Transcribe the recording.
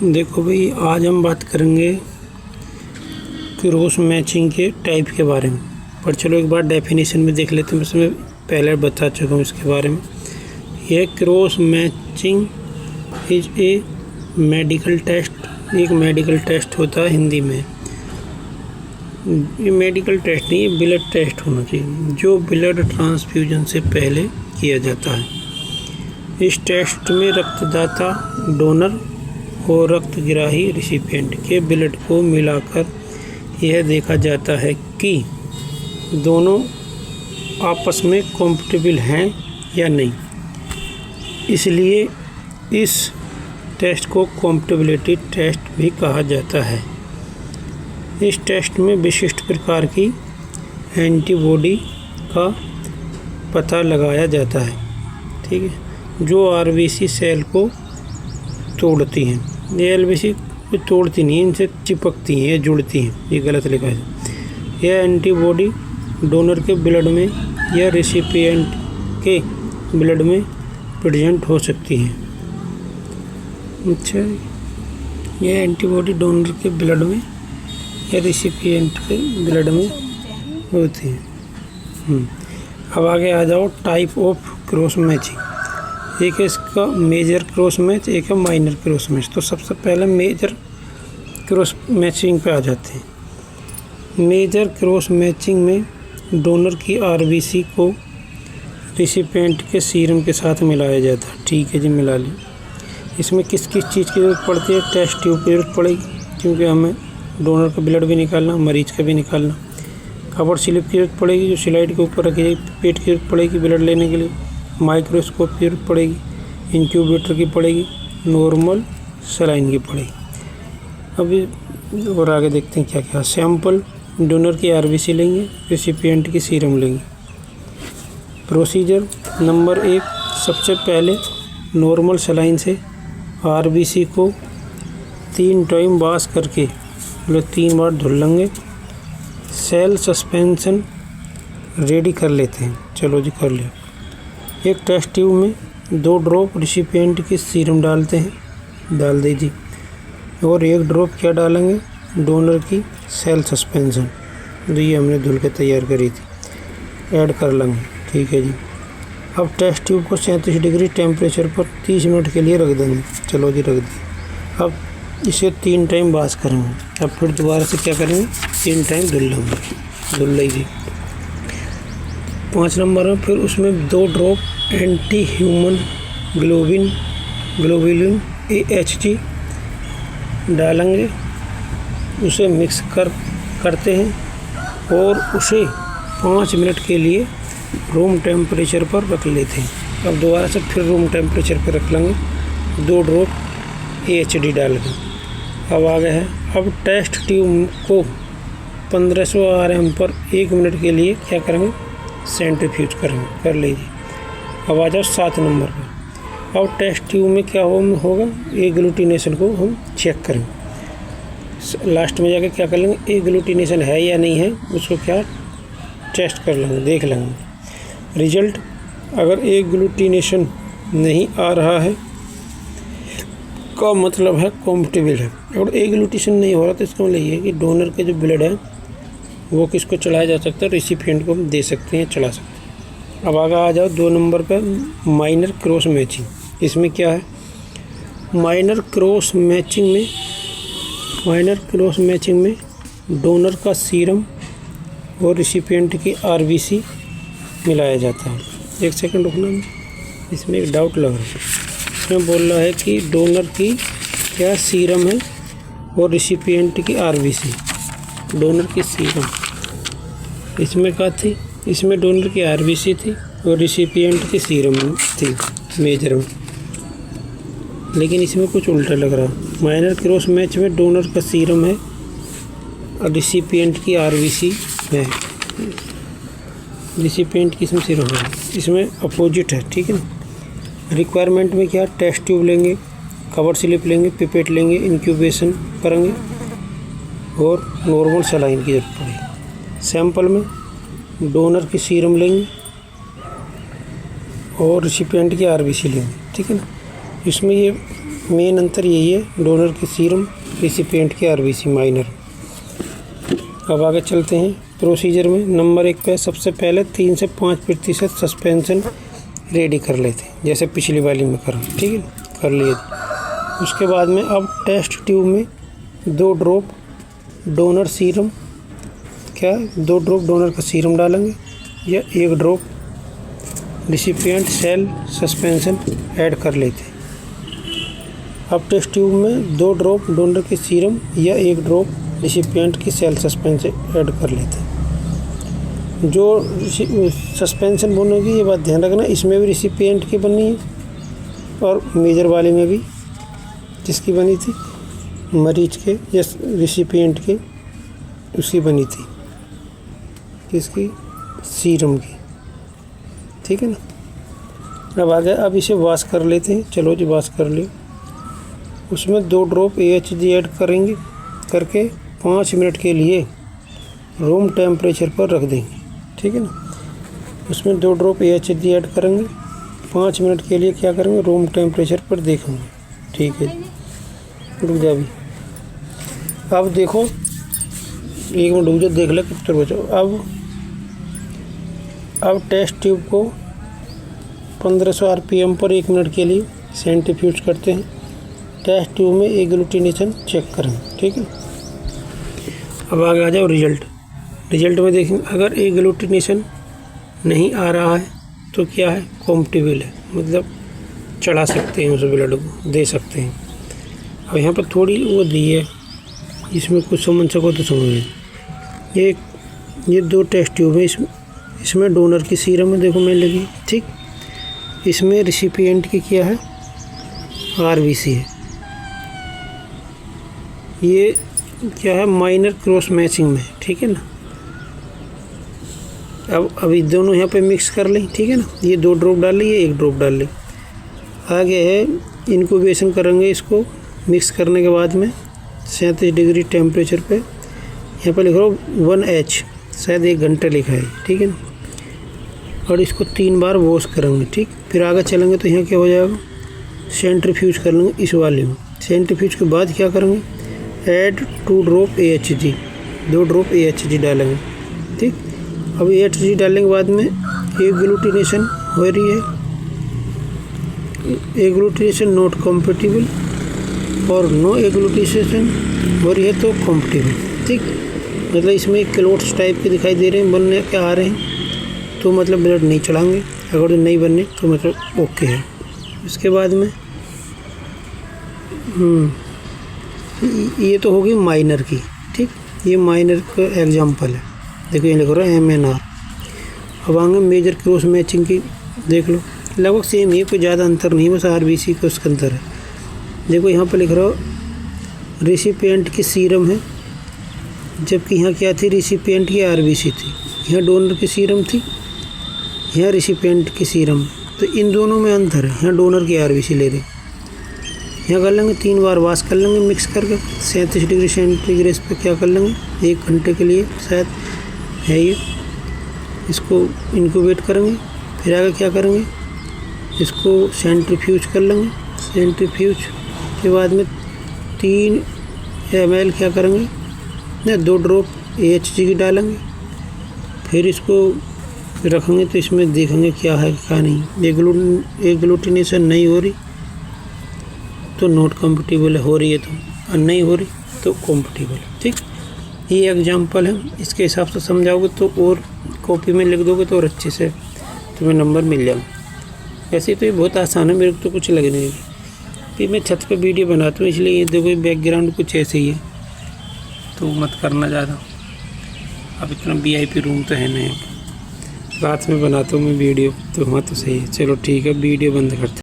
देखो भाई, आज हम बात करेंगे क्रॉस मैचिंग के टाइप के बारे में। पर चलो एक बार डेफिनेशन में देख लेते हैं। उसमें पहले बता चुका हूँ इसके बारे में। यह cross matching is a medical test, एक मेडिकल टेस्ट होता है हिंदी में। ये मेडिकल टेस्ट नहीं, ये ब्लड टेस्ट होना चाहिए, जो ब्लड ट्रांसफ्यूजन से पहले किया जाता है। इस टेस्ट में रक्तदाता डोनर और रक्तग्राही रिसिपिएंट के ब्लड को मिलाकर यह देखा जाता है कि दोनों आपस में कॉम्पैटिबल हैं या नहीं। इसलिए इस टेस्ट को कॉम्पैटिबिलिटी टेस्ट भी कहा जाता है। इस टेस्ट में विशिष्ट प्रकार की एंटीबॉडी का पता लगाया जाता है, ठीक है, जो आरबीसी सेल को तोड़ती हैं। ये एलबीसी को तोड़ती नहीं, इनसे चिपकती हैं या जुड़ती हैं, ये गलत लिखा है। यह एंटीबॉडी डोनर के ब्लड में या रेसिपिएंट के ब्लड में प्रेजेंट हो सकती हैं। अच्छा, यह एंटीबॉडी डोनर के ब्लड में या रेसिपिएंट के ब्लड में होती है। अब आगे आ जाओ टाइप ऑफ क्रॉस मैचिंग। एक है इसका मेजर क्रॉस मैच, एक है माइनर क्रॉस मैच। तो सबसे पहले मेजर क्रॉस मैचिंग पे आ जाते हैं। मेजर क्रॉस मैचिंग में डोनर की आरबीसी को रिसिपिएंट के सीरम के साथ मिलाया जाता है। ठीक है जी, मिला ली। इसमें किस किस चीज़ की ज़रूरत पड़ती है? टेस्ट ट्यूब की ज़रूरत पड़ेगी, क्योंकि हमें डोनर का ब्लड भी निकालना, मरीज का भी निकालना। कवर स्लिप की ज़रूरत पड़ेगी, जो स्लाइड के ऊपर रखी जाएगी। पेट की ज़रूरत पड़ेगी ब्लड लेने के लिए। माइक्रोस्कोप की ज़रूरत पड़ेगी। इंक्यूबेटर की पड़ेगी। नॉर्मल सलाइन की पड़ेगी। अभी और आगे देखते हैं क्या क्या। सैंपल डोनर की आरबीसी लेंगे, रेसिपिएंट की सीरम लेंगे। प्रोसीजर नंबर 1, सबसे पहले नॉर्मल सलाइन से आरबीसी को 3 टाइम वॉश करके, मतलब 3 बार धुल लेंगे। सेल सस्पेंशन रेडी कर लेते हैं। चलो जी, कर लिया। एक टेस्ट ट्यूब में 2 ड्रॉप रिसिपिएंट की सीरम डालते हैं, डाल दीजिए। और 1 ड्रॉप क्या डालेंगे? डोनर की सेल सस्पेंशन, जो ये हमने धुल के तैयार करी थी, ऐड कर लेंगे। ठीक है जी। अब टेस्ट ट्यूब को 37 डिग्री टेम्परेचर पर 30 मिनट के लिए रख देंगे। चलो जी, रख दिए। अब इसे 3 टाइम वॉश करेंगे। अब फिर दोबारा से क्या करेंगे? 3 टाइम धुल लेंगे, धुल लीजिए। 5 नंबर में फिर उसमें 2 drop anti human globulin AHG डालेंगे। उसे मिक्स करते हैं और उसे 5 मिनट के लिए रूम टेम्परेचर पर रख लेते हैं। अब दोबारा से फिर रूम टेम्परेचर पर रख लेंगे, 2 ड्रॉप AHD डाल के। अब आ गया है। अब टेस्ट ट्यूब को 1500 RM पर 1 मिनट के लिए क्या करेंगे? सेंट्रीफ्यूज करेंगे, कर लीजिए। अब आ जाओ 7 नंबर पर। अब टेस्ट ट्यूब में क्या होगा? एग्लूटिनेशन को हम चेक करेंगे। लास्ट में जाकर क्या कर लेंगे? एग्लूटिनेशन है या नहीं है, उसको क्या टेस्ट कर लेंगे, देख लेंगे रिजल्ट। अगर एग्लूटिनेशन नहीं आ रहा है का मतलब है कॉम्पैटिबल है। और एग्लूटिनेशन नहीं हो रहा तो इसका मतलब ये है कि डोनर के जो ब्लड है वो किसको चढ़ाया जा सकता है? रेसिपिएंट को हम दे सकते हैं, चढ़ा सकते हैं। अब आगे आ जाओ 2 नंबर पर, माइनर क्रॉस मैचिंग। इसमें क्या है? माइनर क्रॉस मैचिंग में डोनर का सीरम और रिसिपिएंट की आरबीसी मिलाया जाता है। 1 सेकंड रुकना, इसमें एक डाउट लग रहा है। इसमें बोल रहा है कि डोनर की क्या सीरम है और रिसिपिएंट की आरबीसी। डोनर की सीरम इसमें क्या थी? इसमें डोनर की आरबीसी थी और रिसिपिएंट की सीरम थी मेजर में, लेकिन इसमें कुछ उल्टा लग रहा है। माइनर क्रॉस मैच में डोनर का सीरम है और रिसिपिएंट की आरबीसी है। रिसिपिएंट की इसमें सीरम है, इसमें अपोजिट है, ठीक है ना। रिक्वायरमेंट में क्या? टेस्ट ट्यूब लेंगे, कवर स्लिप लेंगे, पिपेट लेंगे, इंक्यूबेशन करेंगे और नॉर्मल सलाइन की जरूरत पड़ेगी। सैंपल में डोनर की सीरम लेंगे और रिसिपिएंट की आरबीसी लेंगे, ठीक है ना। इसमें ये मेन अंतर यही है, डोनर की सीरम, रिसिपिएंट की आरबीसी माइनर। अब आगे चलते हैं प्रोसीजर में। नंबर 1 पे सबसे पहले 3 से 5% सस्पेंशन रेडी कर लेते हैं, जैसे पिछली वाली में कर, ठीक है, कर लिए। उसके बाद में अब टेस्ट ट्यूब में 2 drop donor serum, 2 drop donor का सीरम डालेंगे या 1 drop recipient cell suspension add कर लेते हैं। अब टेस्ट ट्यूब में 2 ड्रॉप डोनर के सीरम या 1 ड्रॉप रिसिपिएंट की सेल सस्पेंशन ऐड कर लेते हैं। जो सस्पेंशन बनेगी, ये बात ध्यान रखना, इसमें भी रिसिपिएंट की बननी है और मेजर वाले में भी जिसकी बनी थी मरीज के या रिसिपिएंट के, उसकी बनी थी किसकी, सीरम की, ठीक है ना। अब आगे अब इसे वॉश कर लेते हैं। चलो जी वॉश कर लियो। उसमें 2 ड्रॉप AHG ऐड करेंगे, करके 5 मिनट के लिए रूम टेम्परेचर पर रख देंगे, ठीक है ना। उसमें 2 ड्रॉप AHG ऐड करेंगे, 5 मिनट के लिए क्या करेंगे, रूम टेम्परेचर पर देखेंगे, ठीक है। रुक जा अभी, अब देखो 1 मिनट रुक जा, देख ले कितना बचा। अब टेस्ट ट्यूब को 1500 RPM पर 1 मिनट के लिए सेंट्रीफ्यूज करते हैं। टेस्ट ट्यूब में एग्लूटिनेशन चेक करें, ठीक है। अब आगे आ जाओ रिजल्ट में देखेंगे। अगर एग्लूटिनेशन नहीं आ रहा है तो क्या है, कॉम्पटेबल है, मतलब चढ़ा सकते हैं उस ब्लड को, दे सकते हैं। अब यहाँ पर थोड़ी वो दी है, इसमें कुछ समझ सको तो समझ। ये 2 टेस्ट ट्यूब है, इसमें डोनर की सीरम है, देखो मैं लगी, ठीक। इसमें रिसिपिएंट की क्या है, आरबीसी है। ये क्या है, माइनर क्रॉस मैचिंग में, ठीक है ना। अब अभी दोनों यहाँ पे मिक्स कर लें, ठीक है ना। ये 2 ड्रॉप डाल ली, ये 1 ड्रॉप डाल ली। आगे है इनक्यूबेशन करेंगे इसको। मिक्स करने के बाद में 37 डिग्री टेम्परेचर पे, यहाँ पे लिख रहा हूँ 1H, शायद 1 घंटे लिखा है, ठीक है ना। और इसको 3 बार वॉश करेंगे, ठीक। फिर आगे चलेंगे तो यहाँ क्या हो जाएगा, सेंट्रीफ्यूज कर लेंगे इस वाले में। सेंट्रीफ्यूज के बाद क्या करेंगे, add 2 drop AHG, 2 drop AHG डालेंगे, ठीक। अब AHG डालने के बाद में एग्लूटिनेशन हो रही है, एग्लूटिनेशन नॉट कॉम्पेटिबल, और नो एग्लूटिनेशन हो रही है तो कॉम्पेटिबल, ठीक। मतलब इसमें क्लोट्स टाइप के दिखाई दे रहे हैं, बनने के आ रहे हैं तो मतलब ब्लड नहीं चढ़ाएंगे, अगर तो नहीं बनने तो मतलब ओके है। इसके बाद में ये तो होगी माइनर की, ठीक। ये माइनर का एग्जांपल है, देखो ये लिख रहा है MNR। अब आगे मेजर क्रॉस मैचिंग की देख लो, लगभग सेम ही, कोई ज़्यादा अंतर नहीं, बस आरबीसी का उसका अंतर है। देखो यहाँ पर लिख रहा हो रिसिपिएंट की सीरम है, जबकि यहाँ क्या थी, रिसिपिएंट की आरबीसी थी। यहाँ डोनर की सीरम थी, यहाँ रिसिपिएंट की सीरम। तो इन दोनों में अंतर है, यहाँ डोनर की आरबीसी ले रहे। यहाँ कर लेंगे 3 बार वॉश कर लेंगे मिक्स करके, 37 डिग्री सेंटीग्रेड पे क्या कर लेंगे, 1 घंटे के लिए शायद है ये। इसको इनक्यूबेट करेंगे। फिर आगे क्या करेंगे, इसको सेंट्रीफ्यूज कर लेंगे। सेंट्रीफ्यूज के बाद में 3 ml क्या करेंगे ना, 2 ड्रॉप AHG की डालेंगे। फिर इसको रखेंगे तो इसमें देखेंगे क्या है क्या नहीं। एग्लूटिनेशन नहीं हो रही तो नॉट कॉम्पेटिबल है, हो रही है तो, और नहीं हो रही तो कॉम्पेटिबल है, ठीक। ये एग्जांपल है, इसके हिसाब से समझाओगे तो, और कॉपी में लिख दोगे तो और अच्छे से तुम्हें नंबर मिल जाएगा। वैसे तो ये बहुत आसान है, मेरे को तो कुछ लग नहीं रही। फिर मैं छत पे वीडियो बनाता हूँ, इसलिए ये देखो बैकग्राउंड कुछ ऐसे ही है, तो मत करना ज़्यादा। अब इतना VIP रूम तो है नहीं, रात में बनाता हूँ मैं वीडियो, तो वहाँ तो सही है। चलो ठीक है, वीडियो बंद करते हैं।